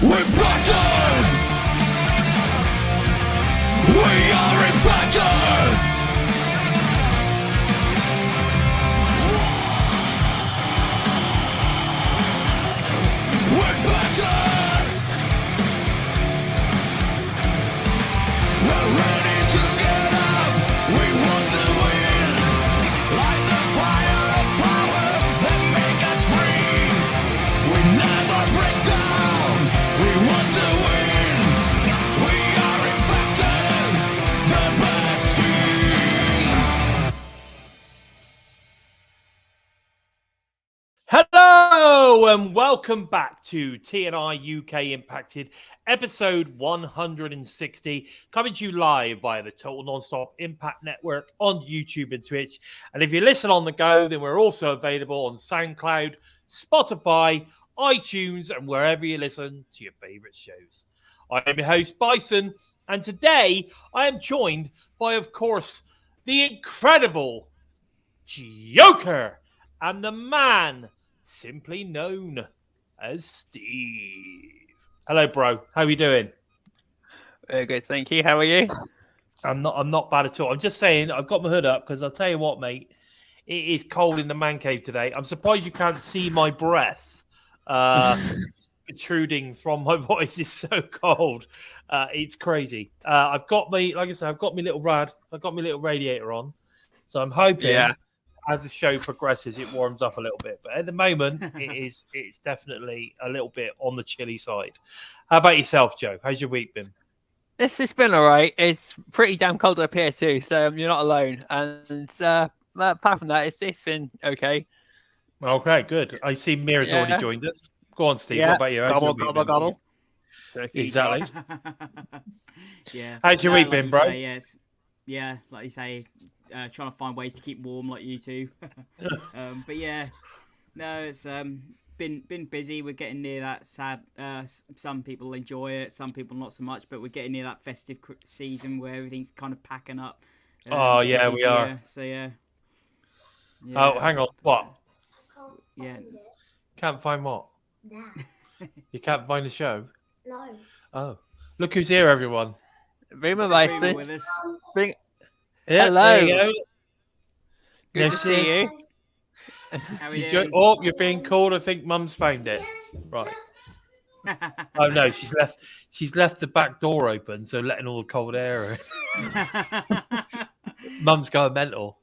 We're Bison! We are impacted! We're Bison! We're ready to get up! We want to win! Light the fire of power that make us free! We never break down! We want to win! We are impacted! The best team! Hello and welcome back to TNI-UK Impacted, episode 160, coming to you live via the Total Nonstop Impact Network on YouTube and Twitch. And if you listen on the go, then we're also available on SoundCloud, Spotify, iTunes, and wherever you listen to your favorite shows. I am your host, Bison, and today I am joined by, of course, the incredible Joker and the man simply known as Steve. Hello, bro. How are you doing? Very good, thank you. How are you? I'm not bad at all. I'm just saying I've got my hood up because I'll tell you what, mate. It is cold in the man cave today. I'm surprised you can't see my breath protruding from my voice. It's so cold. It's crazy. I've got my, like I said, I've got my little radiator on. So I'm hoping as the show progresses, it warms up a little bit. But at the moment, it's definitely a little bit on the chilly side. How about yourself, Joe? How's your week been? This has been all right. It's pretty damn cold up here too, so you're not alone. And apart from that, it's been okay. Okay, good. I see Mira's already joined us. Go on, Steve. Yeah. What about you? How's your week been? Gobble. Exactly. Yeah. How's your week like been, you bro? Say, yes. Yeah, like you say, trying to find ways to keep warm, like you two. But yeah, no, it's been busy. We're getting near that sad. Some people enjoy it, some people not so much. But we're getting near that festive season where everything's kind of packing up. Oh yeah, busier. we are. So yeah. Oh, hang on. What? Yeah. Can't find what? No. You can't find the show? No. Oh. Look who's here, everyone. Rumor Bring Bison. with us. Bring... Yeah, Hello. there you go. Good There to she see is. you. How are we She doing? Oh, you're being called. I think Mum's found it. Right. Oh no, she's left the back door open, so letting all the cold air in. Mum's going mental.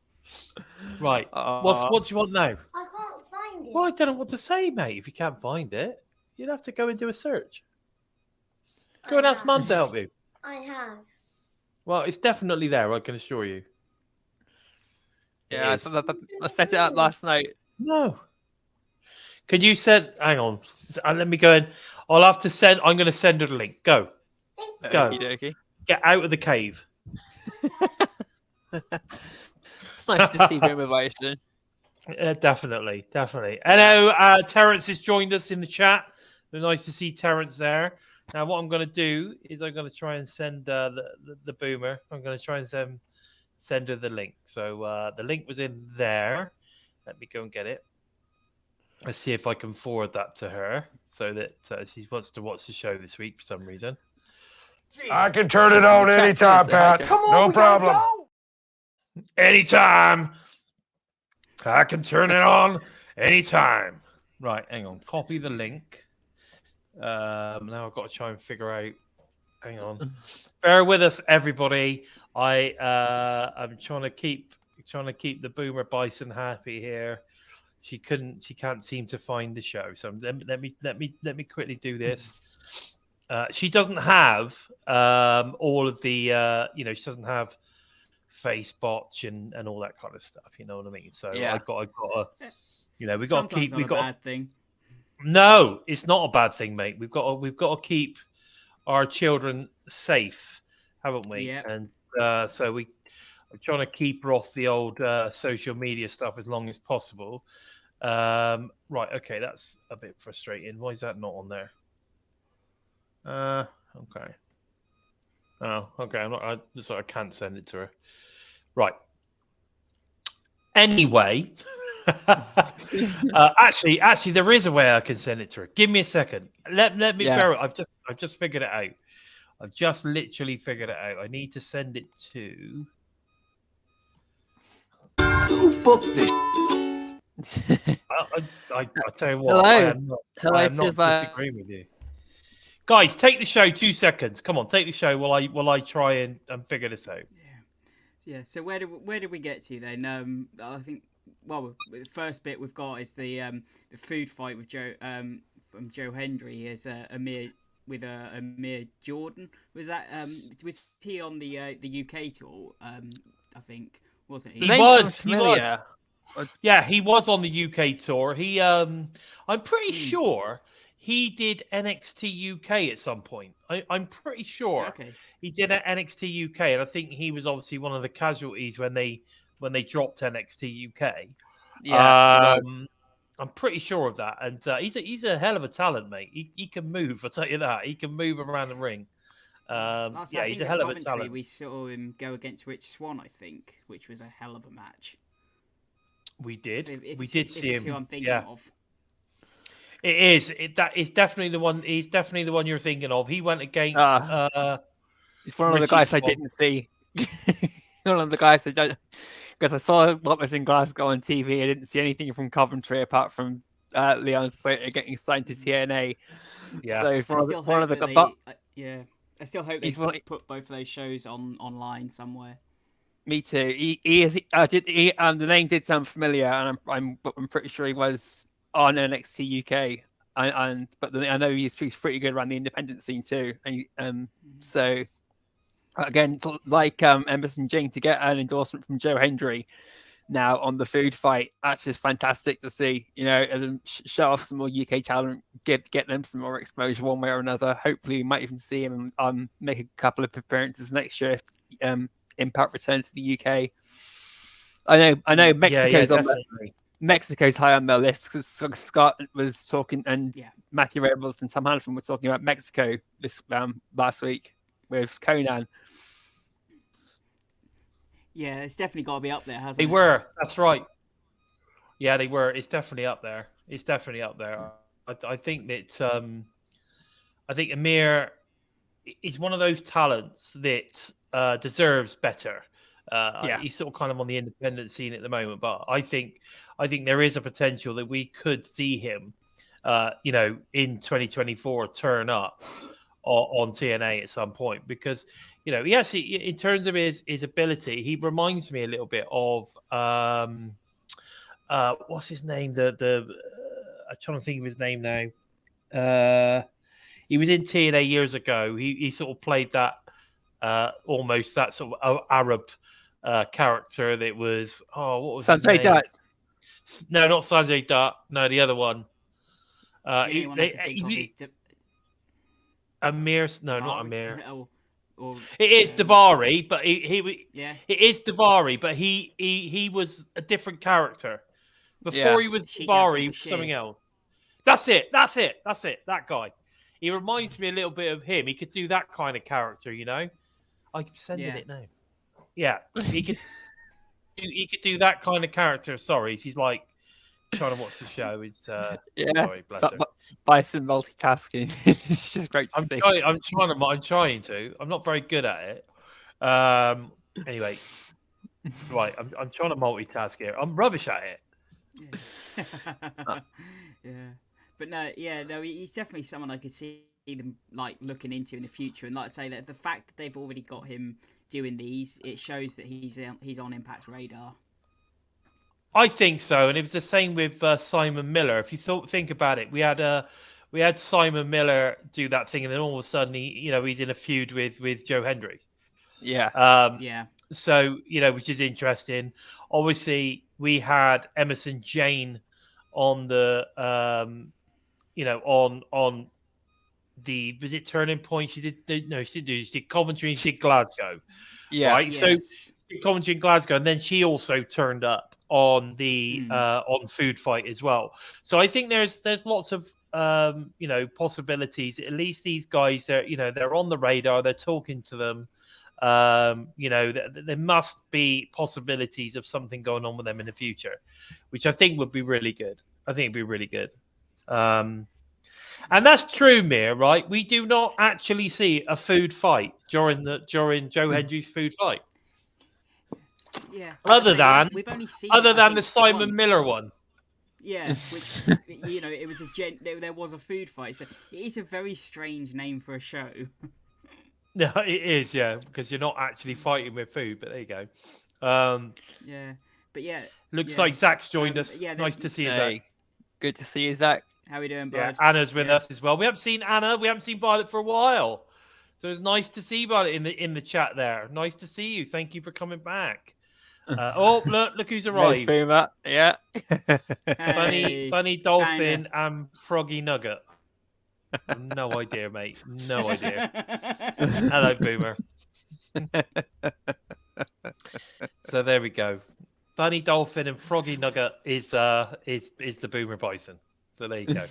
Right. What do you want now? I can't find it. Well, I don't know what to say, mate. If you can't find it, you'd have to go and do a search. Go and ask Mum to help you. I have. Well, it's definitely there, I can assure you. Yeah, It is. I set it up last night. No. Can you send... Hang on. Let me go in. I'll have to send... I'm going to send her the link. Go. Go. Okey-dokey. Get out of the cave. It's nice to see Rumor Bison. Definitely. Hello, Terence has joined us in the chat. Nice to see Terence there. Now, what I'm going to do is I'm going to try and send the boomer. I'm going to try and send her the link. So the link was in there. Let me go and get it. Let's see if I can forward that to her so that she wants to watch the show this week for some reason. I can turn it on anytime, Pat. Come on, no problem. Anytime. I can turn it on anytime. Right, hang on. Copy the link. Now I've got to try and figure out. Hang on. Bear with us, everybody. I'm trying to keep the boomer Bison happy here. She can't seem to find the show. So let me quickly do this. She doesn't have all of the she doesn't have Facebotch and all that kind of stuff. You know what I mean? So yeah. I've got to we got to keep. Sometimes not a bad thing. No, it's not a bad thing, mate. We've got to keep our children safe, haven't we? Yeah. And so I'm trying to keep her off the old social media stuff as long as possible. Right, okay, that's a bit frustrating. Why is that not on there? Okay. Oh, okay. I can't send it to her. Right. Anyway, Actually, there is a way I can send it to her. Give me a second. Let me Yeah. bear it. I've just figured it out. I've just literally figured it out. I need to send it to. Who booked this? I tell you what. Hello. I am not disagreeing with you. Guys, take the show 2 seconds. Come on, take the show while I try and figure this out. Yeah. So where did we get to then? I think the first bit we've got is the food fight with Joe from Joe Hendry is Amir Jordan. Was he on the UK tour? I think wasn't he? The name sounds familiar. Yeah, he was on the UK tour. He I'm pretty sure he did NXT UK at some point. I'm pretty sure he did at NXT UK, and I think he was obviously one of the casualties when they dropped NXT UK. Yeah, I'm pretty sure of that, and he's a hell of a talent, mate. He can move. I'll tell you that. He can move around the ring. He's a hell of a talent. We saw him go against Rich Swann, I think, which was a hell of a match. We did. If See him. Who I'm thinking of. It is. That is definitely the one. He's definitely the one you're thinking of. He went against. It's one of the guys I didn't see. One of the guys I don't, because I saw what was in Glasgow on TV. I didn't see anything from Coventry apart from Leon Slater getting signed to TNA. Yeah. So I still hope they put both of those shows online somewhere. Me too. The name did sound familiar, and I'm pretty sure he was on NXT UK. But I know he's pretty good around the independent scene too. So again, like Emerson Jane, to get an endorsement from Joe Hendry now on the food fight, that's just fantastic to see. And show off some more UK talent, get them some more exposure one way or another. Hopefully, we might even see him make a couple of appearances next year if Impact return to the UK. I know Mexico's high on their list because Scott was talking and Matthew Rebels and Tom Hanford were talking about Mexico this last week with Conan. Yeah, it's definitely got to be up there, hasn't it? They were. That's right. Yeah, they were. It's definitely up there. I think that I think Amir is one of those talents that deserves better. He's sort of kind of on the independent scene at the moment, but I think there is a potential that we could see him, in 2024 turn up on TNA at some point, because he actually, in terms of his ability, he reminds me a little bit of what's his name? I'm trying to think of his name now. He was in TNA years ago. He sort of played that almost that sort of Arab character that was what was Sanjay Dutt. No, not Sanjay Dutt. No, the other one. Amir. No, not Amir. It is Daivari, but it is Daivari, but he was a different character. Before he was Daivari, he was something else. That's it. That guy. He reminds me a little bit of him. He could do that kind of character, I can send it now. Yeah, he could. He could do that kind of character. Sorry, she's like trying to watch the show. It's sorry, bless her. Bison multitasking. It's just great to see. I'm trying to. I'm not very good at it. Anyway, right. I'm trying to multitask here. I'm rubbish at it. Yeah. But no, he's definitely someone I could see them like looking into in the future. And like I say, that the fact that they've already got him doing these, it shows that he's on Impact's radar. I think so, and it was the same with Simon Miller. If you think about it, we had Simon Miller do that thing, and then all of a sudden he's in a feud with Joe Hendry. Yeah. So which is interesting. Obviously, we had Emerson Jane on the on the, was it Turning Point? She did Coventry and she did Glasgow. Yeah. Right. Yes. So she did Coventry and Glasgow, and then she also turned up on the on Food Fight as well. So I think there's lots of possibilities. At least these guys, they're on the radar. They're talking to them. There must be possibilities of something going on with them in the future, which I think would be really good. I think it'd be really good. And that's true, Mir, right? We do not actually see a food fight during Joe Hendry's food fight. Yeah. Other than the the Simon Miller one. Yeah, which it was there was a food fight. So it is a very strange name for a show. Yeah, it is. Yeah, because you're not actually fighting with food. But there you go. Yeah, but yeah. Looks like Zach's joined us. Yeah, nice to see you, Hey, Zach. good to see you, Zach. How we doing, bud? Yeah, Anna's with us as well. We haven't seen Anna. We haven't seen Violet for a while. So it's nice to see Violet in the chat there. Nice to see you. Thank you for coming back. Look who's arrived. Boomer. Yeah. Bunny Dolphin and Froggy Nugget. No idea, mate. No idea. Hello, Boomer. So there we go. Bunny Dolphin and Froggy Nugget is the Boomer Bison. So there you go.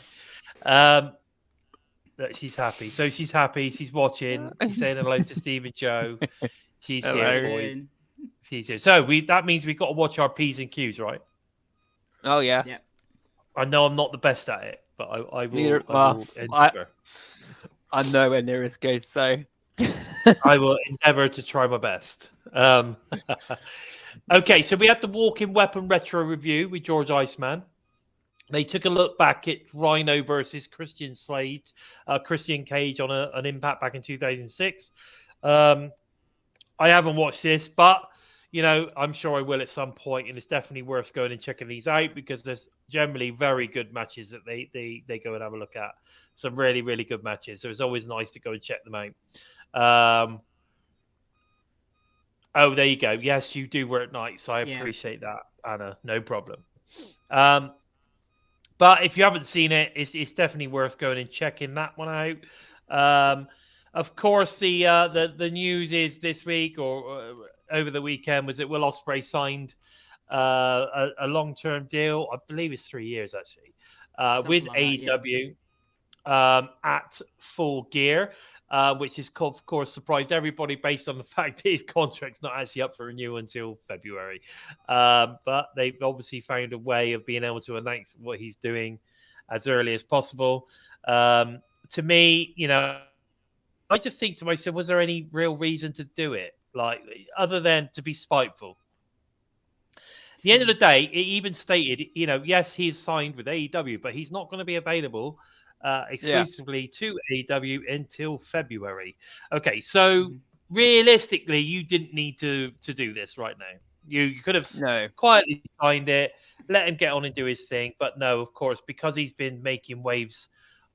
She's happy. So she's happy. She's watching. She's saying hello to Steve and Joe. She's here, boys. She's here. So that means we've got to watch our P's and Q's, right? Oh yeah. Yeah. I know I'm not the best at it, but I will. I'm nowhere near as good, so I will endeavour to try my best. Okay, so we had the Walking Weapon retro review with George Iceman. They took a look back at Rhino versus Christian Cage on an Impact back in 2006. I haven't watched this, but I'm sure I will at some point, and it's definitely worth going and checking these out because there's generally very good matches that they go and have a look at. Some really, really good matches. So it's always nice to go and check them out. Oh, there you go. Yes, you do work nights. So I appreciate that, Anna. No problem. But if you haven't seen it, it's definitely worth going and checking that one out. Of course, the news is this week or over the weekend was that Will Ospreay signed a long-term deal. I believe it's 3 years actually with like AEW at Full Gear. Which is, of course, surprised everybody based on the fact that his contract's not actually up for renewal until February. But they've obviously found a way of being able to announce what he's doing as early as possible. To me, I just think to myself, was there any real reason to do it? Like, other than to be spiteful? At the end of the day, it even stated, yes, he's signed with AEW, but he's not going to be available exclusively to AEW until February. Okay, so realistically, you didn't need to do this right now. You could have quietly signed it, let him get on and do his thing. But no, of course, because he's been making waves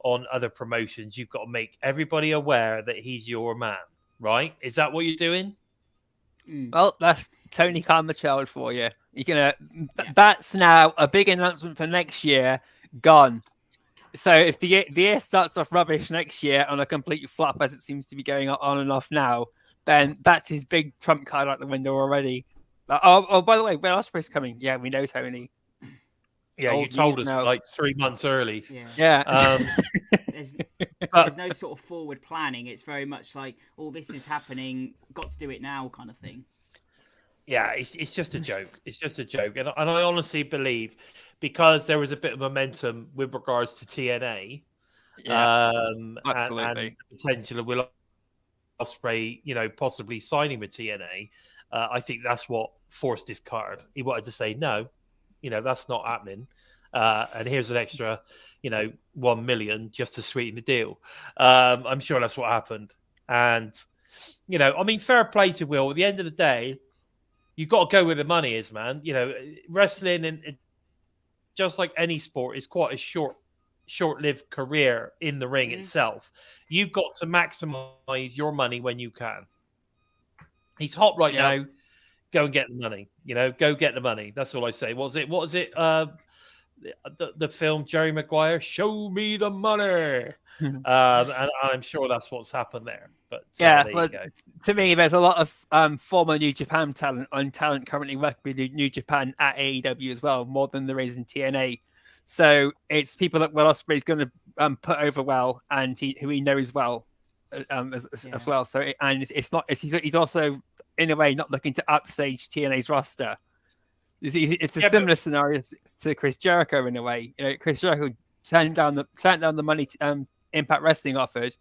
on other promotions, you've got to make everybody aware that he's your man, right? Is that what you're doing? Well, that's Tony Khan the child for you. You're gonna. That's now a big announcement for next year. Gone. So if the year starts off rubbish next year on a complete flop, as it seems to be going on and off now, then that's his big trump card out the window already. Oh, by the way, when Osprey's coming? Yeah, we know Tony. Yeah, you told us like 3 months early. Yeah. There's no sort of forward planning. It's very much like, oh, this is happening, got to do it now kind of thing. Yeah, it's just a joke. It's just a joke. And I honestly believe because there was a bit of momentum with regards to TNA, absolutely, and potential of Will Ospreay, possibly signing with TNA, I think that's what forced his card. He wanted to say, no, that's not happening. And here's an extra, 1 million just to sweeten the deal. I'm sure that's what happened. And, fair play to Will. At the end of the day, you've got to go where the money is, man. Wrestling and just like any sport is quite a short-lived career in the ring itself. You've got to maximize your money when you can. He's hot right now. Go and get the money. Go get the money. That's all I say. What was it? The film Jerry Maguire, Show Me the Money. And I'm sure that's what's happened there. But to me, there's a lot of former New Japan talent currently working with New Japan at AEW as well, more than there is in TNA. So it's people that Will Ospreay's going to put over well and who he knows well. as well. So it's not. He's also in a way not looking to upstage TNA's roster. It's a similar scenario to Chris Jericho in a way. Chris Jericho turned down the money Impact Wrestling offered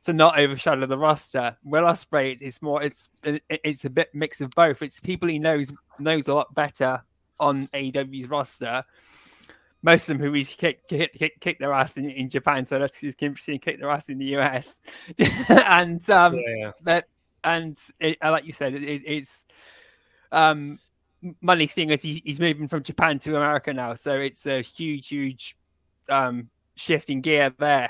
to not overshadow the roster. Will Ospreay, it's a bit mix of both. It's people he knows a lot better on AEW's roster. Most of them who he's kicked their ass in Japan, so let's just see kick their ass in the US. And like you said, it's money, seeing as he's moving from Japan to America now, so it's a huge shift in gear there.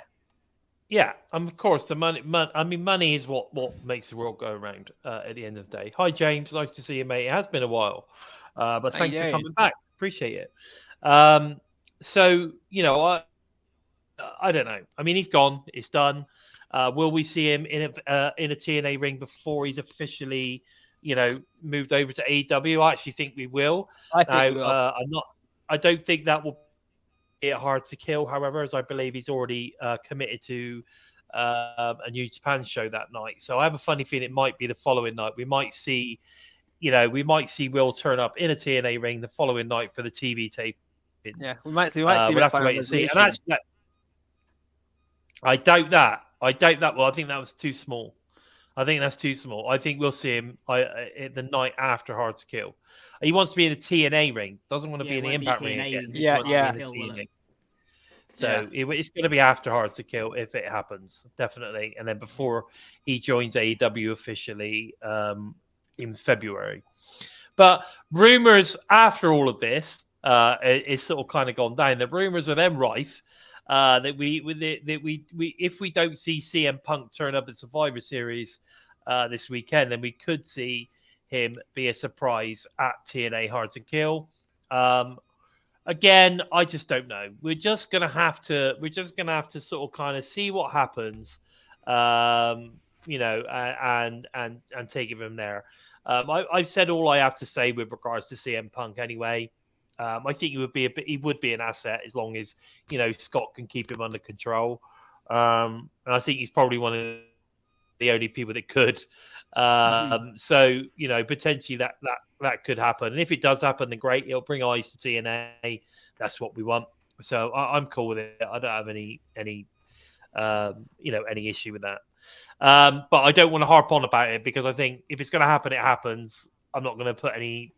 Yeah, of course, the money. I mean, money is what makes the world go around. At the end of the day. Hi, James. Nice to see you, mate. It has been a while, but thanks for coming back. Appreciate it. So I don't know. I mean, he's gone. It's done. Will we see him in a TNA ring before he's officially, moved over to AEW? I actually think we will. I think we will. I don't think that will be hard to kill. However, as I believe he's already committed to a New Japan show that night. So I have a funny feeling it might be the following night. We might see Will turn up in a TNA ring the following night for the TV tape. Yeah, we might see. We'll have to wait and see. And actually, I doubt that. Well, I think that was too small. I think that's too small. I think we'll see him the night after Hard to Kill. He wants to be in a TNA ring. Doesn't want to be in the Impact ring again. So it's going to be after Hard to Kill if it happens, definitely. And then before he joins AEW officially in February. But rumors after all of this is sort of kind of gone down. The rumors are then rife. That we if we don't see CM Punk turn up at Survivor Series this weekend, then we could see him be a surprise at TNA Hard to Kill. Again, I just don't know. We're just gonna have to sort of kind of see what happens, and take it from there. I've said all I have to say with regards to CM Punk anyway. I think he would be an asset as long as Scott can keep him under control. And I think he's probably one of the only people that could. So potentially that could happen. And if it does happen, then great. It'll bring eyes to TNA. That's what we want. So I'm cool with it. I don't have any issue with that. But I don't want to harp on about it because I think if it's going to happen, it happens. I'm not going to put any.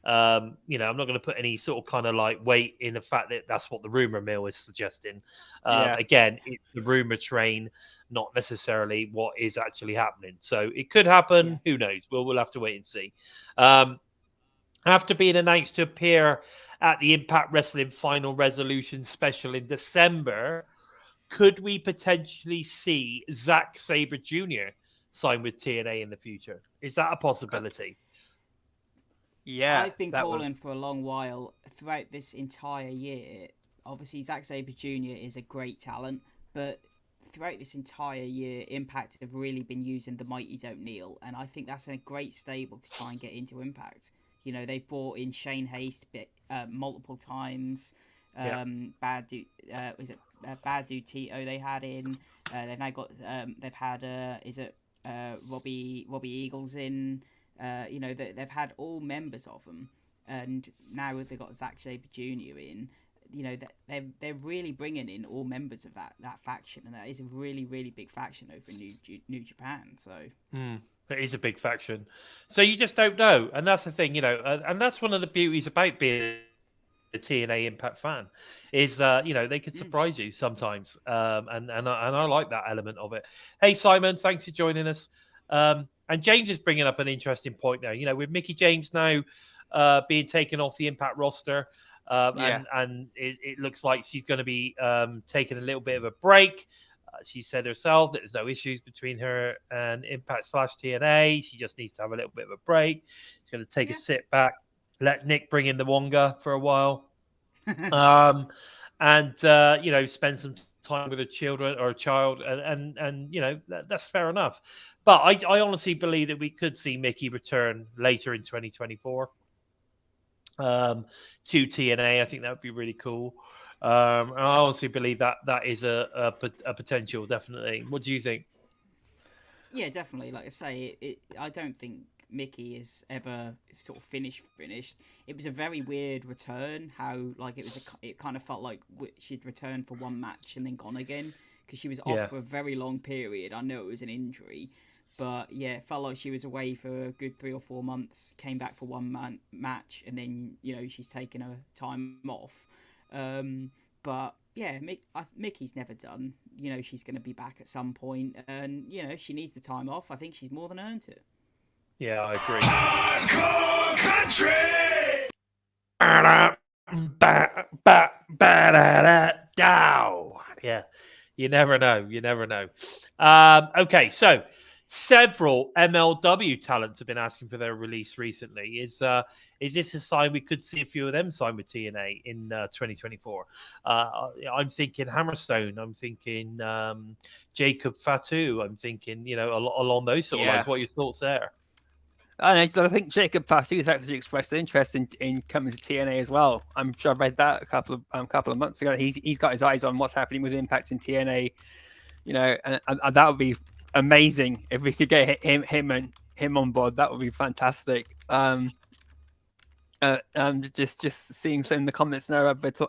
I'm not going to put any sort of kind of like weight in the fact that that's what the rumor mill is suggesting. Again, it's the rumor train, not necessarily what is actually happening. So it could happen. Yeah. Who knows? We'll have to wait and see. After being announced to appear at the Impact Wrestling Final Resolution special in December, could we potentially see Zack Sabre Jr. sign with TNA in the future? Is that a possibility? Yeah, I've been calling for a long while throughout this entire year. Obviously, Zack Sabre Jr. is a great talent, but throughout this entire year, Impact have really been using the Mighty Don't Kneel, and I think that's a great stable to try and get into Impact. They've brought in Shane Haste multiple times. Bad Dude Tito they had in. They've now got they've had Robbie Eagles in. They've had all members of them, and now they've got Zack Sabre Jr. in. They're really bringing in all members of that faction, and that is a really, really big faction over in New Japan. So it is a big faction. So you just don't know, and that's the thing, and that's one of the beauties about being a TNA Impact fan is they can surprise you sometimes, and I like that element of it. Hey Simon, thanks for joining us. And James is bringing up an interesting point there. With Mickie James now being taken off the Impact roster, and it looks like she's going to be taking a little bit of a break. She said herself that there's no issues between her and Impact / TNA. She just needs to have a little bit of a break. She's going to take a sit back, let Nick bring in the Wonga for a while, and spend some time with a child, and that's fair enough. But I honestly believe that we could see Mickie return later in 2024 to TNA. I think that would be really cool. And I honestly believe that is a potential, definitely. What do you think? Yeah, definitely. Like I say, I don't think Mickey is ever sort of finished. It was a very weird return. How like it kind of felt like she'd returned for one match and then gone again because she was off for a very long period. I know it was an injury, but yeah, it felt like she was away for a good 3 or 4 months. Came back for one match and then she's taken her time off. But yeah, Mickey's never done. She's going to be back at some point, and she needs the time off. I think she's more than earned it. Yeah, I agree. Hardcore country! Yeah, you never know. Okay, so several MLW talents have been asking for their release recently. Is this a sign we could see a few of them sign with TNA in 2024? I'm thinking Hammerstone. I'm thinking Jacob Fatu. I'm thinking along those sort of lines. What are your thoughts there? I think Jacob Fatu has actually expressed interest in coming to TNA as well. I'm sure I read that a couple of months ago. He's got his eyes on what's happening with Impact in TNA, and that would be amazing if we could get him on board. That would be fantastic. Just seeing some in the comments now, but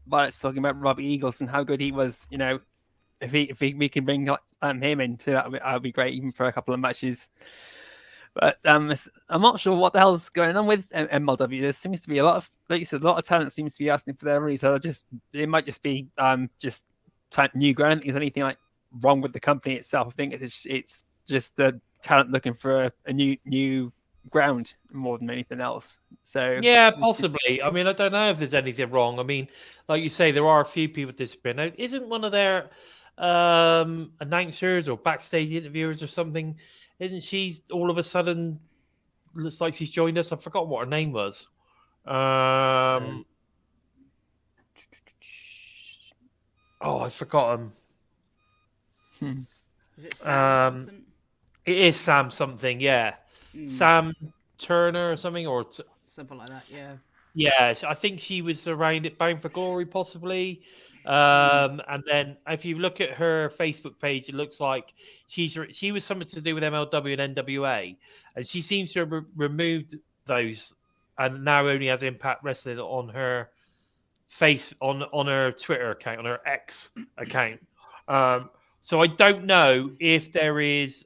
Violet's talking about Robbie Eagles and how good he was. If we can bring him into that would be great, even for a couple of matches. But I'm not sure what the hell's going on with MLW. There seems to be a lot of talent seems to be asking for their release. So it might just be just new ground. I don't think there's anything like wrong with the company itself. I think it's just the talent looking for a new ground more than anything else. So yeah, possibly. I mean, I don't know if there's anything wrong. I mean, like you say, there are a few people disappearing. Now, isn't one of their announcers or backstage interviewers or something? Isn't she all of a sudden looks like she's joined us? I forgot what her name was. Oh, I've forgotten. Is it Sam something? It is Sam something, yeah. Sam Turner or something, or something like that, yeah. Yeah, I think she was around at Bound for Glory, possibly. And then if you look at her Facebook page, it looks like she was something to do with MLW and NWA, and she seems to have removed those, and now only has Impact Wrestling on her on her Twitter account, on her X account. So I don't know if there is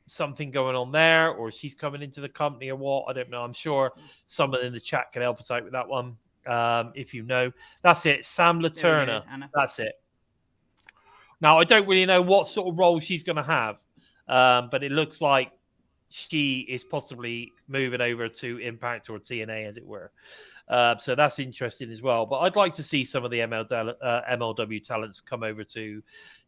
something going on there, or she's coming into the company or what. I don't know. I'm sure someone in the chat can help us out with that one. If you know. That's it. Sam LaTurna. That's it. Now, I don't really know what sort of role she's going to have, but it looks like she is possibly moving over to Impact or TNA, as it were. So that's interesting as well. But I'd like to see some of the MLW talents come over to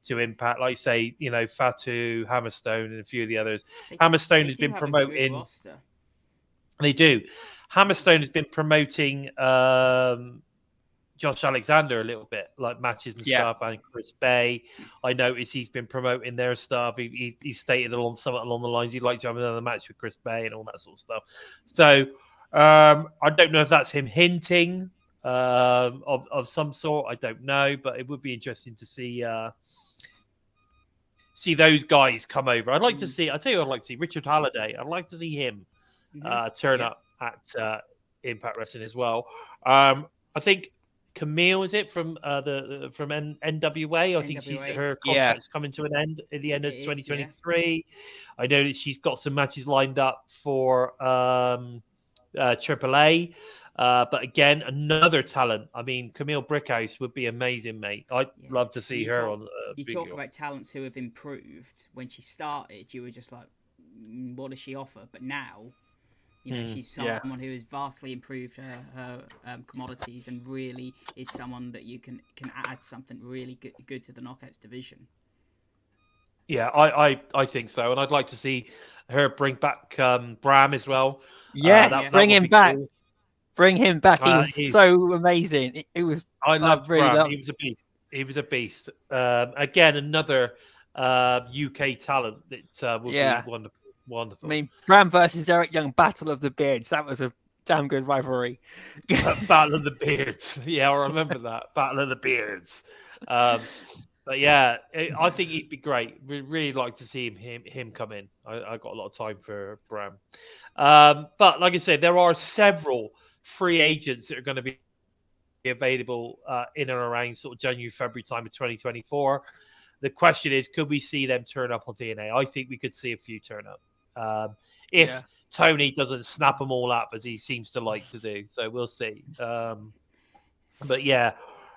Impact, like say, Fatu, Hammerstone, and a few of the others. Hammerstone has been promoting. They do. Hammerstone has been promoting Josh Alexander a little bit, like matches and stuff, and Chris Bay. I noticed he's been promoting their stuff. He stated something along the lines he'd like to have another match with Chris Bay and all that sort of stuff. So I don't know if that's him hinting of some sort. I don't know, but it would be interesting to see those guys come over. I'd like to see. I tell you, I'd like to see Richard Halliday. I'd like to see him turn up at Impact Wrestling as well. I think Camille, is it from from NWA? I think her contract's coming to an end at the end of 2023. I know that she's got some matches lined up for AAA. But again, another talent. I mean, Camille Brickhouse would be amazing, mate. I'd love to see her on. You talk about talents who have improved. When she started, you were just like, what does she offer? But now, she's someone who has vastly improved her commodities and really is someone that you can add something really good to the Knockouts division. Yeah, I think so, and I'd like to see her bring back Bram as well. Yes, bring him back. Cool. Bring him back. He was so amazing. It was. I loved Bram. He was a beast. He was a beast. Again, another UK talent that would be wonderful. I mean, Bram versus Eric Young, Battle of the Beards. That was a damn good rivalry. Battle of the Beards. Yeah, I remember that. Battle of the Beards. But yeah, I think he'd be great. We'd really like to see him come in. I got a lot of time for Bram. But like I said, there are several free agents that are going to be available in and around sort of January, February time of 2024. The question is, could we see them turn up on TNA? I think we could see a few turn up. If Tony doesn't snap them all up as he seems to like to do. So we'll see. But yeah.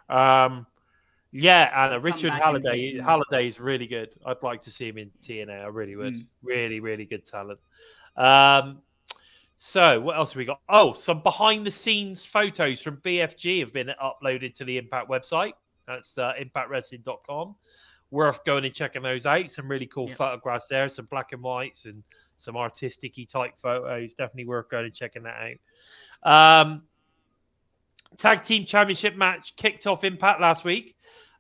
And Richard Halliday. Halliday is really good. I'd like to see him in TNA. I really would. Really, really good talent. So what else have we got? Oh, some behind the scenes photos from BFG have been uploaded to the Impact website. That's impactwrestling.com. Worth going and checking those out. Some really cool photographs there. Some black and whites and some artistic-y type photos. Definitely worth going and checking that out. Tag Team Championship match kicked off Impact last week.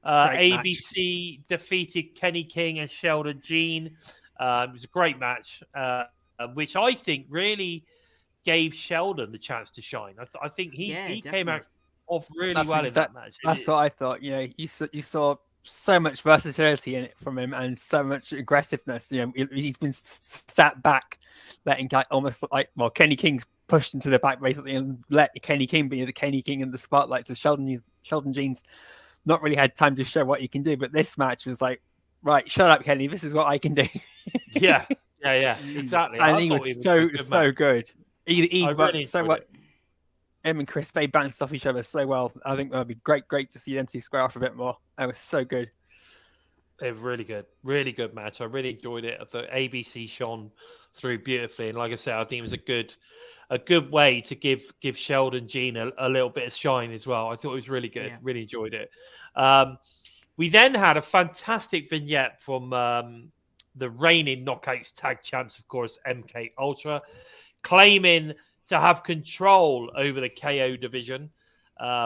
ABC defeated Kenny King and Sheldon Jean. It was a great match, which I think really gave Sheldon the chance to shine. I think he came out off really well in that match. That's what I thought. You know, you saw so much versatility in it from him and so much aggressiveness. You know, he's been sat back, letting almost like Kenny King's pushed into the back basically and let Kenny King be the Kenny King in the spotlight. So Sheldon Jean's not really had time to show what he can do. But this match was like, right, shut up, Kenny. This is what I can do. Yeah, exactly. And he was so good. He worked so well. Him and Chris Bay bounced off each other so well. I think that'd be great to see them two square off a bit more. That was so good. It was really good match. I really enjoyed it. I thought ABC shone through beautifully, and like I said, I think it was a good way to give Sheldon Jean a little bit of shine as well. I thought it was really good. Really enjoyed it. We then had a fantastic vignette from the reigning Knockouts Tag Champs, of course, MK Ultra, claiming to have control over the KO division,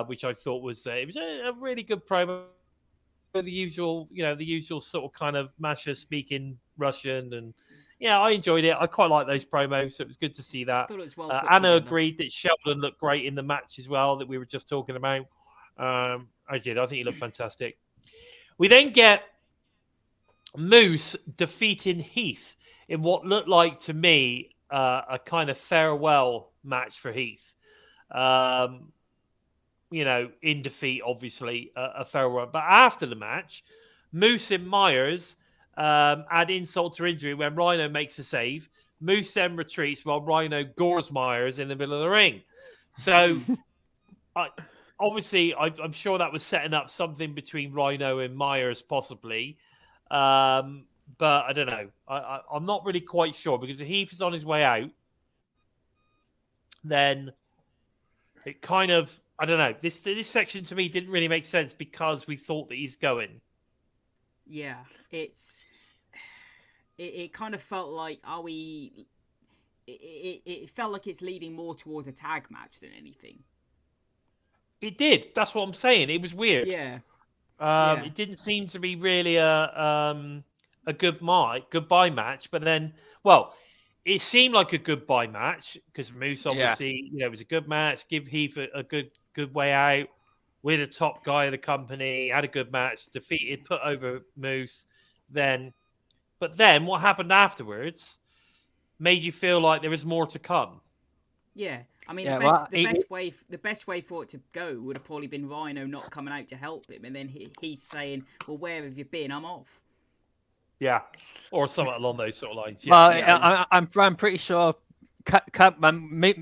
which I thought was a really good promo. The usual sort of kind of Masha speaking Russian, and I enjoyed it. I quite like those promos, so it was good to see that. I thought it was well Anna agreed that Sheldon looked great in the match as well that we were just talking about. I did. I think he looked fantastic. We then get Moose defeating Heath in what looked like to me a kind of farewell match for Heath. In defeat, obviously, a farewell. But after the match, Moose and Myers add insult to injury when Rhino makes a save. Moose then retreats while Rhino gores Myers in the middle of the ring. So, I'm sure that was setting up something between Rhino and Myers, possibly. But I don't know. I'm not really quite sure, because if Heath is on his way out, then it kind of, I don't know. This section to me didn't really make sense because we thought that he's going. Yeah, it kind of felt like it felt like it's leading more towards a tag match than anything. It did. That's what I'm saying. It was weird. Yeah. It didn't seem to be really a goodbye match, but then, it seemed like a goodbye match because Moose obviously, it was a good match. Give Heath a good way out. We're the top guy of the company. Had a good match. Defeated, put over Moose. But then what happened afterwards made you feel like there was more to come. Yeah, I mean, the best way for it to go would have probably been Rhino not coming out to help him, and then Heath saying, "Well, where have you been? I'm off." Yeah, or something along those sort of lines. Yeah. I'm pretty sure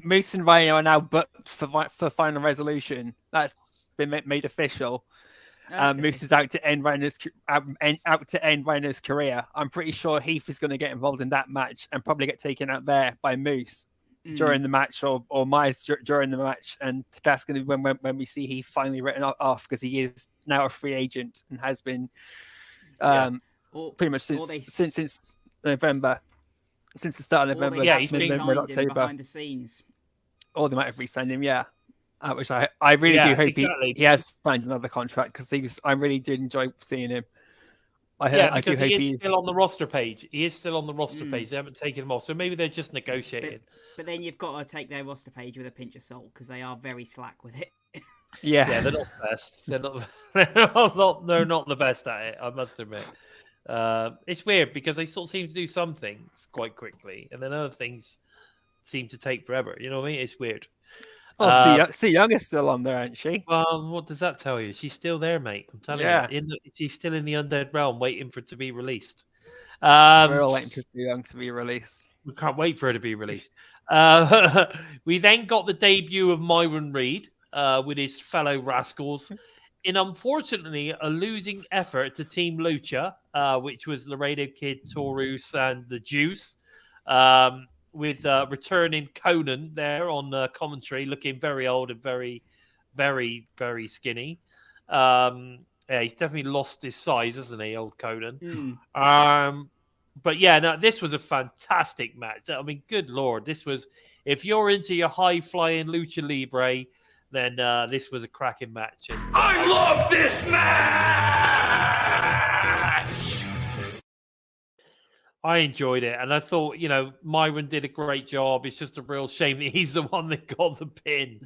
Moose and Rhino are now booked for Final Resolution. That's been made official. Okay. Moose is out to end Rhino's career. I'm pretty sure Heath is going to get involved in that match and probably get taken out there by Moose during the match, or Myers during the match, and that's going to be when we see Heath finally written off, because he is now a free agent and has been. Pretty much since November, since the start of November, he's been October. Behind the scenes. Or they might have re-signed him, which I really do hope he has signed another contract, because I really did enjoy seeing him. I do hope he's still on the roster page. He is still on the roster page. They haven't taken him off, so maybe they're just negotiating. But then you've got to take their roster page with a pinch of salt, because they are very slack with it. Yeah, they're not best. They're not. They're not the best at it, I must admit. It's weird because they sort of seem to do some things quite quickly, and then other things seem to take forever. You know what I mean? It's weird. Oh, Sue Young is still on there, ain't she? Well, what does that tell you? She's still there, mate. I'm telling Yeah. you. She's still in the undead realm, waiting for it to be released. We're all waiting for Sue Young to be released. We can't wait for her to be released. We then got the debut of Myron Reed with his fellow Rascals in, unfortunately, a losing effort to Team Lucha, which was Laredo Kid, Taurus, and the Juice, with returning Conan there on commentary, looking very old and very, very, very skinny. Yeah, he's definitely lost his size, hasn't he, old Conan? But yeah, no, this was a fantastic match. I mean, good lord, this was, if you're into your high flying lucha libre, then this was a cracking match. And, I love this match! I enjoyed it, and I thought, Myron did a great job. It's just a real shame that he's the one that got the pin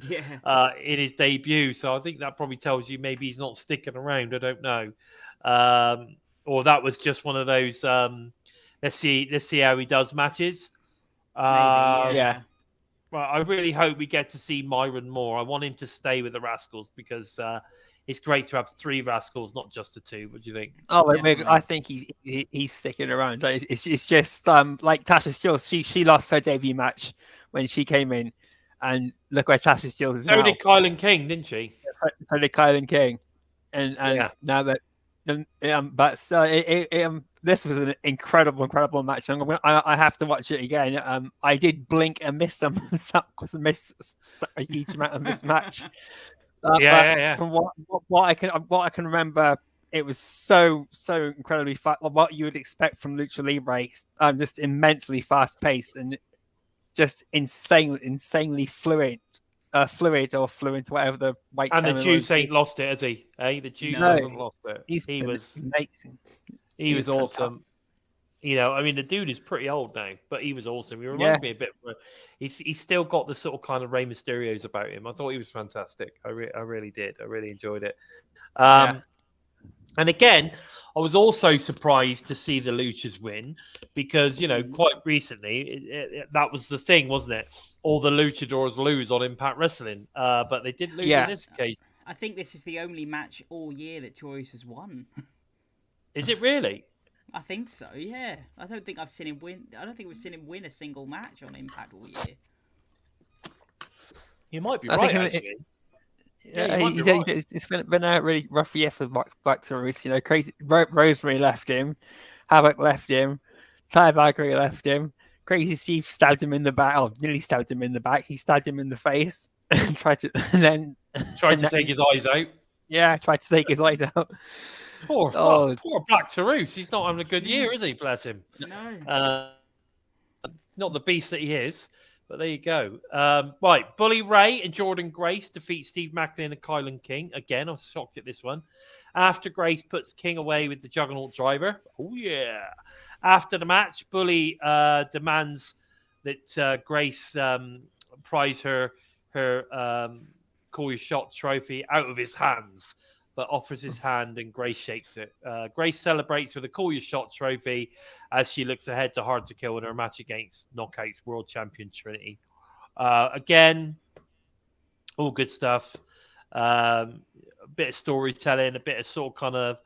in his debut. So I think that probably tells you maybe he's not sticking around. I don't know, or that was just one of those. Let's see how he does matches. Yeah. Well, I really hope we get to see Myron more. I want him to stay with the Rascals because it's great to have 3 Rascals, not just the 2. What do you think? Oh, I think he's sticking around. It's just like Tasha Steelz. She lost her debut match when she came in, and look where Tasha Steelz is now. So did Kylan King, didn't she? So did Kylan King, and now that, this was an incredible match. I have to watch it again. I did blink and miss a huge amount of this match. From what I can remember, it was so incredibly fast. What you would expect from lucha libre, just immensely fast paced and just insanely fluid or fluent, whatever the right. And the Juice ain't lost it, has he? The Juice hasn't lost it. He was amazing. He was awesome. I mean, the dude is pretty old now, but he was awesome. He reminds me a bit. He's still got the sort of kind of Rey Mysterios about him. I thought he was fantastic. I really did. I really enjoyed it. And again, I was also surprised to see the Luchas win because, quite recently, that was the thing, wasn't it? All the luchadors lose on Impact Wrestling, but they didn't lose in this occasion. I think this is the only match all year that Taurus has won. Is it really? I think so, yeah. I don't think I've seen him win. I don't think we've seen him win a single match on Impact all year. You might be right, actually. It's been a really rough year for Black Taurus. Crazy Rosemary left him, Havoc left him, Ty Valkyrie left him. Crazy Steve stabbed him in the back. Oh, nearly stabbed him in the back. He stabbed him in the face and tried to take his eyes out. Yeah, tried to take his eyes out. Poor Black Taurus. He's not having a good year, is he? Bless him. No. Not the beast that he is. But there you go. Right, Bully Ray and Jordan Grace defeat Steve Macklin and Kylan King. Again, I was shocked at this one. After Grace puts King away with the Juggernaut Driver. Oh, yeah. After the match, Bully demands that Grace prize her Call Your Shot trophy out of his hands, but offers his hand and Grace shakes it. Grace celebrates with a Call Your Shot trophy as she looks ahead to Hard to Kill in her match against Knockouts World Champion Trinity. Again, all good stuff. A bit of storytelling, a bit of sort of kind of,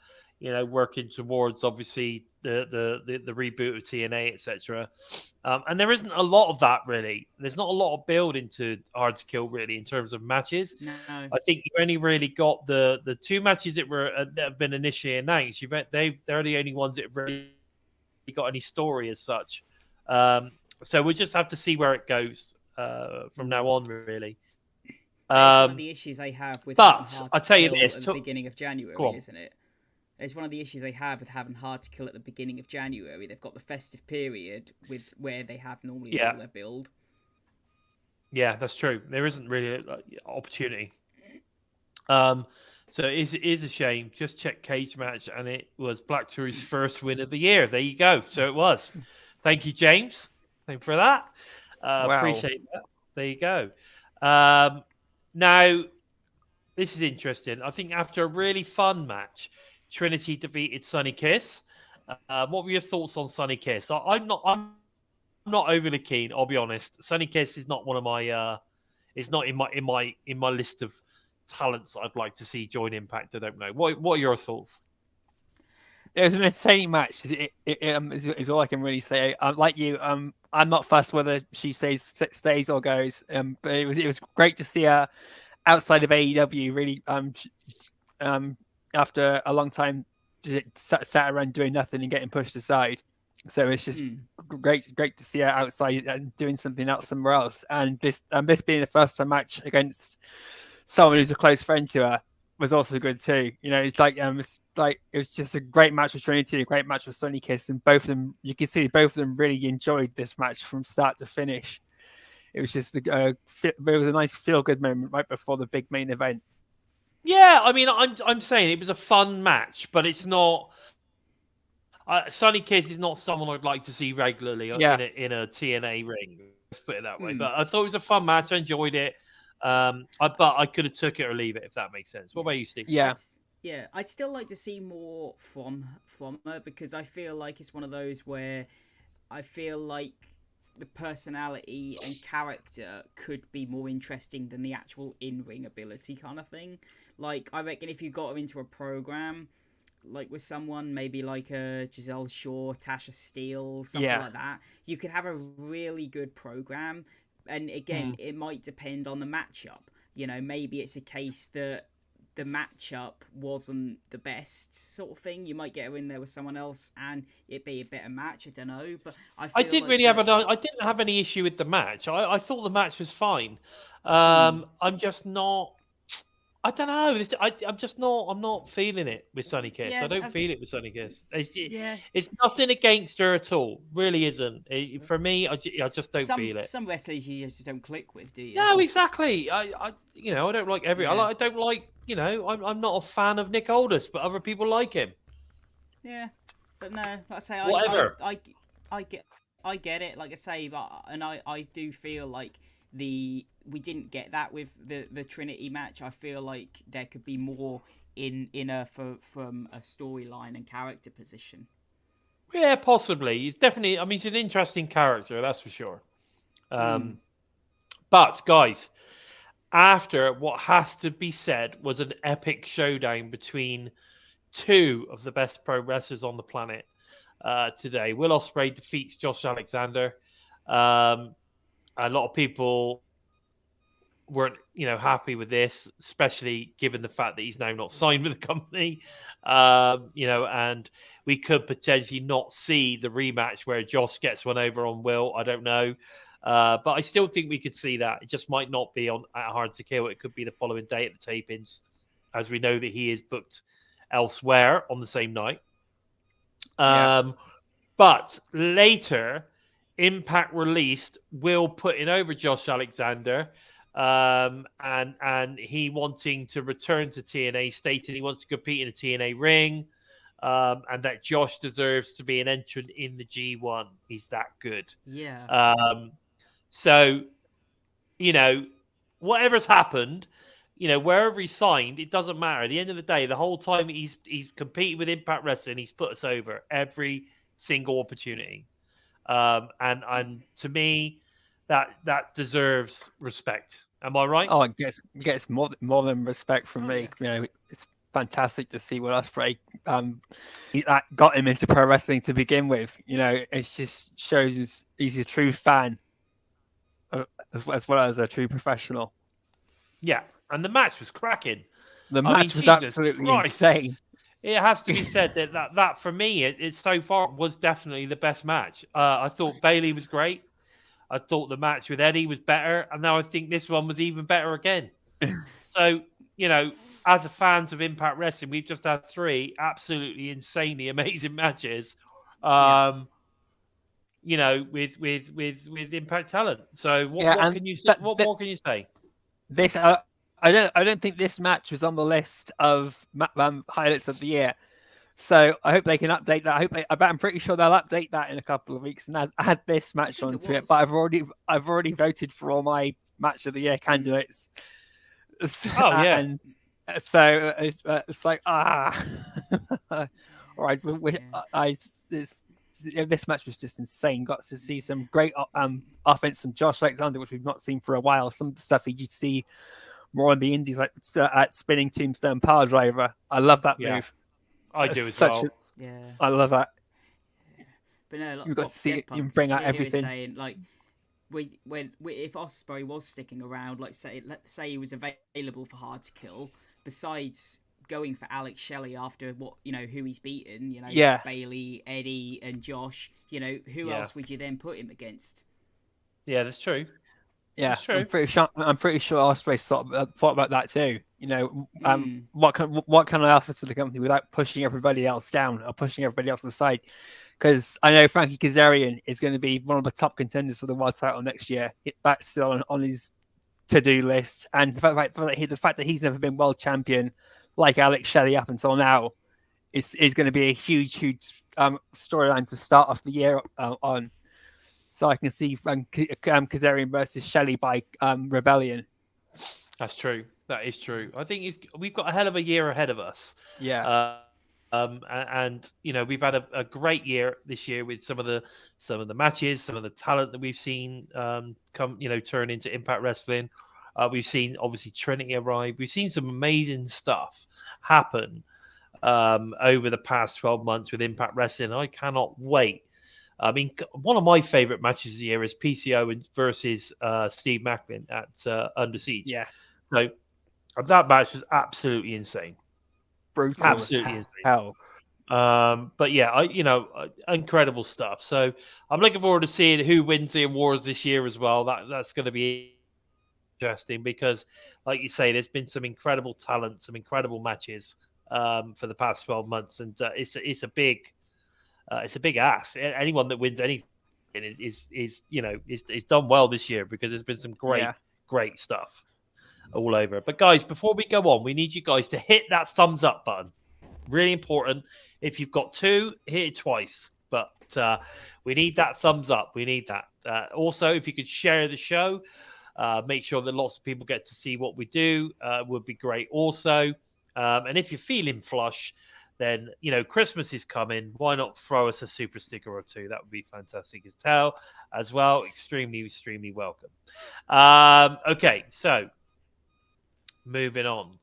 working towards obviously the reboot of TNA, etc. And there isn't a lot of that really. There's not a lot of build into Hard to Kill really in terms of matches. No. I think you only really got the 2 matches that have been initially announced. They're the only ones that really got any story as such. So we'll just have to see where it goes from now on, really. It's one of the issues I have with but Hard I'll to tell you Kill this, at the beginning of January, isn't it? It's one of the issues they have with having Hard to Kill at the beginning of January. They've got the festive period with where they have normally all their build. Yeah, that's true. There isn't really an opportunity. So it is a shame. Just check Cage Match, and it was Black Taurus' first win of the year. There you go. So it was. Thank you, James. Thank you for that. Appreciate that. There you go. Now, this is interesting. I think after a really fun match, Trinity defeated Sonny Kiss. What were your thoughts on Sonny Kiss? I'm not overly keen. I'll be honest. Sonny Kiss is not one of my. It's not in my list of talents I'd like to see join Impact. I don't know. What are your thoughts? It was an entertaining match. Is all I can really say. Like you, I'm not fussed whether she stays or goes. But it was great to see her outside of AEW. Really, after a long time, sat around doing nothing and getting pushed aside. So it's just great to see her outside and doing something else somewhere else. And this being the first time match against someone who's a close friend to her was also good too. You know, it was just a great match with Trinity, a great match with Sonny Kiss, and both of them, you can see both of them really enjoyed this match from start to finish. It was just it was a nice feel good moment right before the big main event. Yeah, I mean, I'm saying it was a fun match, but it's not. Sonny Kiss is not someone I'd like to see regularly in a TNA ring. Let's put it that way. But I thought it was a fun match. I enjoyed it. But I could have took it or leave it, if that makes sense. What about you, Steve? Yeah. Yeah, I'd still like to see more from her, because I feel like it's one of those where I feel like the personality and character could be more interesting than the actual in-ring ability kind of thing. Like, I reckon if you got her into a program, like with someone, maybe like a Giselle Shaw, Tasha Steele, something like that, you could have a really good program. And again, it might depend on the matchup. You know, maybe it's a case that the matchup wasn't the best sort of thing. You might get her in there with someone else and it'd be a better match. I don't know, but I didn't have any issue with the match. I thought the match was fine. I'm just not. I don't know. I'm just not. I'm not feeling it with Sonny Kiss. I don't feel it with Sonny Kiss. It's nothing against her at all. Really isn't. For me, I just don't feel it. Some wrestlers you just don't click with, do you? No, exactly. I don't like every. Yeah. I don't like. I'm not a fan of Nick Aldis, but other people like him. Yeah, but no, like I say, Whatever. I get it. Like I say, and I do feel like we didn't get that with the Trinity match. I feel like there could be more in her from a storyline and character position. Yeah, possibly. He's definitely. I mean, he's an interesting character, that's for sure. But guys, after what has to be said was an epic showdown between two of the best pro wrestlers on the planet today. Will Ospreay defeats Josh Alexander. A lot of people weren't, happy with this, especially given the fact that he's now not signed with the company. And we could potentially not see the rematch where Josh gets one over on Will. I don't know. But I still think we could see that. It just might not be at Hard to Kill. It could be the following day at the tapings, as we know that he is booked elsewhere on the same night. But later, Impact released Will putting over Josh Alexander, and he wanting to return to TNA, stating he wants to compete in a TNA ring, and that Josh deserves to be an entrant in the G1. He's that good. Yeah. So, whatever's happened, wherever he's signed, it doesn't matter. At the end of the day, the whole time he's competed with Impact Wrestling, he's put us over every single opportunity. And to me, that deserves respect. Am I right? Oh, it gets more than respect from me. Yeah. It's fantastic to see Will Ospreay that got him into pro wrestling to begin with. It just shows he's a true fan as well as a true professional. Yeah, and the match was cracking. The match was absolutely insane. It has to be said that for me, it so far was definitely the best match. I thought Bayley was great. I thought the match with Eddie was better, and now I think this one was even better again. So, as a fans of Impact Wrestling, we've just had 3 absolutely insanely amazing matches. With Impact talent. So what can you say? What more can you say? This I don't think this match was on the list of highlights of the year. So I hope they can update that. I'm pretty sure they'll update that in a couple of weeks and add this match onto it. But I've already voted for all my match of the year candidates. Oh yeah. And So it's like all right. This match was just insane. Got to see some great offense from Josh Alexander, which we've not seen for a while. Some of the stuff you see more on the indies, like at spinning tombstone power driver. I love that Yeah. move. I do as well. Yeah. I love that. But no, like, You've got to see him bring out everything. Saying, like, if Ospreay was sticking around, like let's say he was available for Hard to Kill, besides going for Alex Shelley after who he's beaten, Bailey, Eddie, and Josh, who else would you then put him against? Yeah, that's true. Yeah, that's true. I'm pretty sure Ospreay thought about that too. What can I offer to the company without pushing everybody else down or pushing everybody else aside? Because I know Frankie Kazarian is going to be one of the top contenders for the world title next year. That's still on his to-do list, and the fact that he's never been world champion like Alex Shelley up until now is going to be a huge storyline to start off the year on. So I can see Kazarian versus Shelley by Rebellion. That's true. That is true. I think we've got a hell of a year ahead of us. Yeah. And we've had a great year this year with some of the matches, some of the talent that we've seen turn into Impact Wrestling. We've seen obviously Trinity arrive. We've seen some amazing stuff happen over the past 12 months with Impact Wrestling. I cannot wait. I mean, one of my favorite matches of the year is PCO versus Steve Macklin at Under Siege. Yeah. So that match was absolutely insane. Brutal. Absolutely insane. Hell. But yeah, incredible stuff. So I'm looking forward to seeing who wins the awards this year as well. That's going to be interesting because, like you say, there's been some incredible talent, some incredible matches for the past 12 months, and it's a big ask. Anyone that wins anything is done well this year because there's been some great stuff all over. But guys, before we go on, we need you guys to hit that thumbs up button. Really important. If you've got two, hit it twice. But we need that thumbs up. We need that. Also, if you could share the show, make sure that lots of people get to see what we do. Would be great. Also, and if you're feeling flush, then Christmas is coming. Why not throw us a super sticker or two? That would be fantastic as well. Extremely welcome. Okay, so moving on.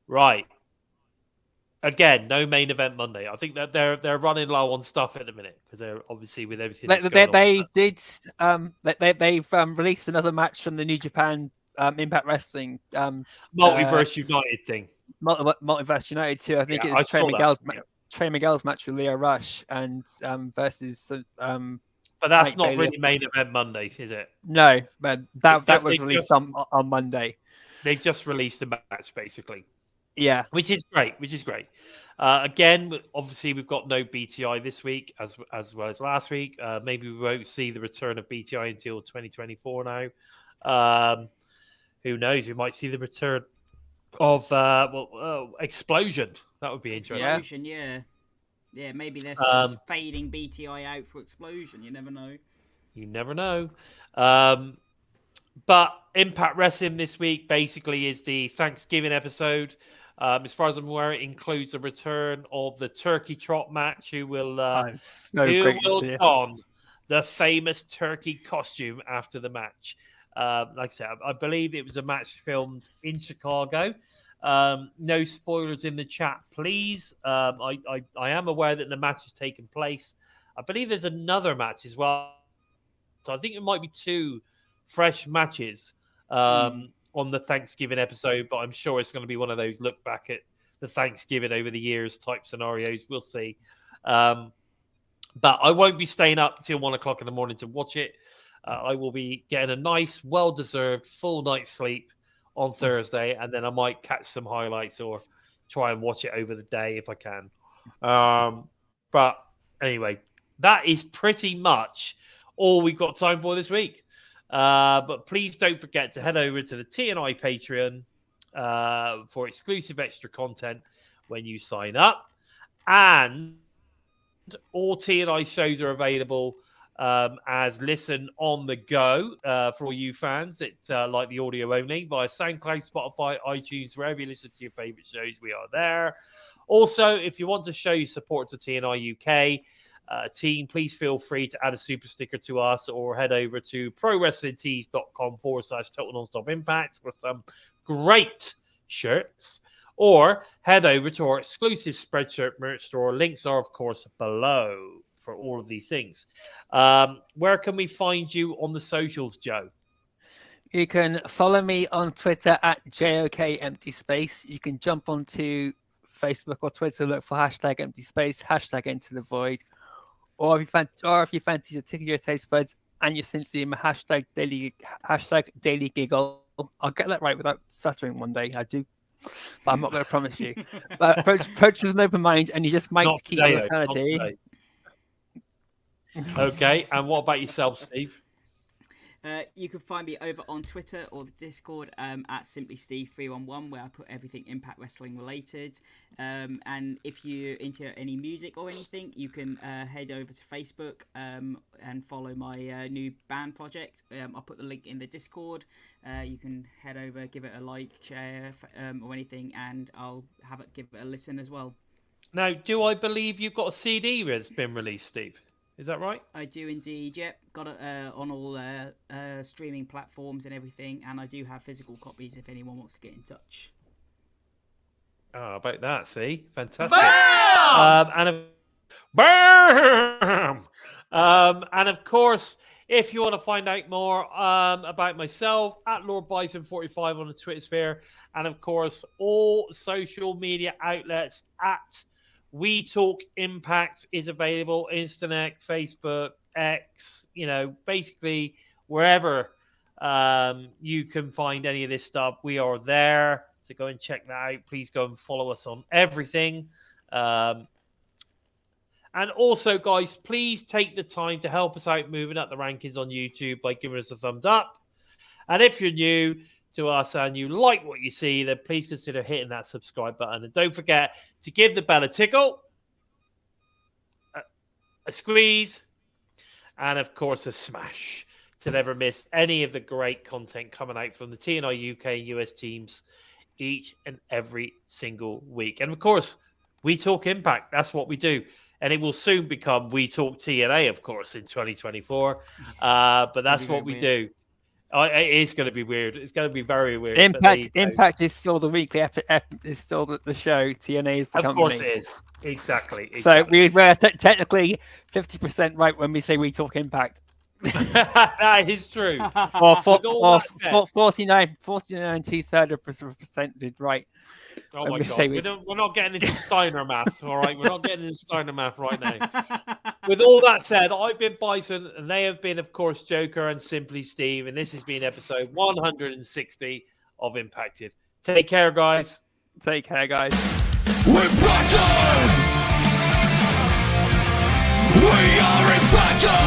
Right. Again, no main event Monday. I think that they're running low on stuff at the minute because they're obviously with everything. They've released another match from the New Japan Impact Wrestling Multiverse United thing. Multiverse United too. I think it's Trey Miguel's match with Leo Rush and versus. But that's not really main event Monday, is it? No, but that was released on Monday. They just released a match basically. Yeah, which is great. Again, obviously we've got no BTI this week as well as last week. Maybe we won't see the return of BTI until 2024 now. Who knows? We might see the return of Explosion. That would be interesting. Explosion, yeah. Maybe they're sort of fading BTI out for Explosion. You never know. But Impact Wrestling this week basically is the Thanksgiving episode. As far as I'm aware, it includes the return of the Turkey Trot Match, who will don the famous turkey costume after the match. Like I said, I believe it was a match filmed in Chicago. No spoilers in the chat, please. I am aware that the match has taken place. I believe there's another match as well. So I think it might be two fresh matches on the Thanksgiving episode, but I'm sure it's going to be one of those look back at the Thanksgiving over the years type scenarios. We'll see. But I won't be staying up till 1 o'clock in the morning to watch it. I will be getting a nice, well-deserved full night's sleep on Thursday, and then I might catch some highlights or try and watch it over the day if I can. But anyway, that is pretty much all we've got time for this week. But please don't forget to head over to the TNI Patreon for exclusive extra content when you sign up. And all TNI shows are available as listen on the go for all you fans. It's like the audio only via SoundCloud, Spotify, iTunes, wherever you listen to your favorite shows, we are there. Also, if you want to show your support to TNI UK team, please feel free to add a super sticker to us or head over to prowrestlingtees.com/Total Nonstop Impact for some great shirts, or head over to our exclusive Spreadshirt merch store. Links are, of course, below for all of these things. Where can we find you on the socials, Joe? You can follow me on Twitter at JOKEmptySpace. You can jump onto Facebook or Twitter, look for #EmptySpace, #IntoTheVoid. Or if you fancy to tickle your taste buds and your sense of humor, #daily giggle. I'll get that right without stuttering one day. I do, but I'm not going to promise you. But approach with an open mind, and you just might Not keep today, your though. sanity. Not today. Okay, and what about yourself, Steve? You can find me over on Twitter or the Discord at SimplySteve311, where I put everything Impact Wrestling related. And if you're into any music or anything, you can head over to Facebook and follow my new band project. I'll put the link in the Discord. You can head over, give it a like, share, or anything, and I'll give it a listen as well. Now, do I believe you've got a CD that's been released, Steve? Is that right? I do indeed, yep. Got it on all streaming platforms and everything, and I do have physical copies if anyone wants to get in touch. Oh, about that, see? Fantastic. Bam! Bam! And of course, if you want to find out more about myself, at Lord Bison 45 on the Twitter sphere, and of course, all social media outlets at We Talk Impact is available. Instanet, Facebook, X, basically wherever you can find any of this stuff, we are there. So go and check that out. Please go and follow us on everything. And also, guys, please take the time to help us out moving up the rankings on YouTube by giving us a thumbs up. And if you're new to us and you like what you see, then please consider hitting that subscribe button. And don't forget to give the bell a tickle, a squeeze, and of course a smash to never miss any of the great content coming out from the TNI UK and US teams each and every single week. And of course, We Talk Impact. That's what we do. And it will soon become We Talk TNA, of course, in 2024. But that's what we do. It is going to be weird. It's going to be very weird. Impact is still the weekly is still the show. TNA is the company. Of course it is. Exactly. So we're technically 50% right when we say We Talk Impact. That is true. Or 49 2/3% did right. Oh my God. We're not getting into Steiner math, all right? We're not getting into Steiner math right now. With all that said, I've been Bison, and they have been, of course, Joker and Simply Steve, and this has been episode 160 of Impacted. Take care, guys. Take care, guys. We're Bison! We are Impacted!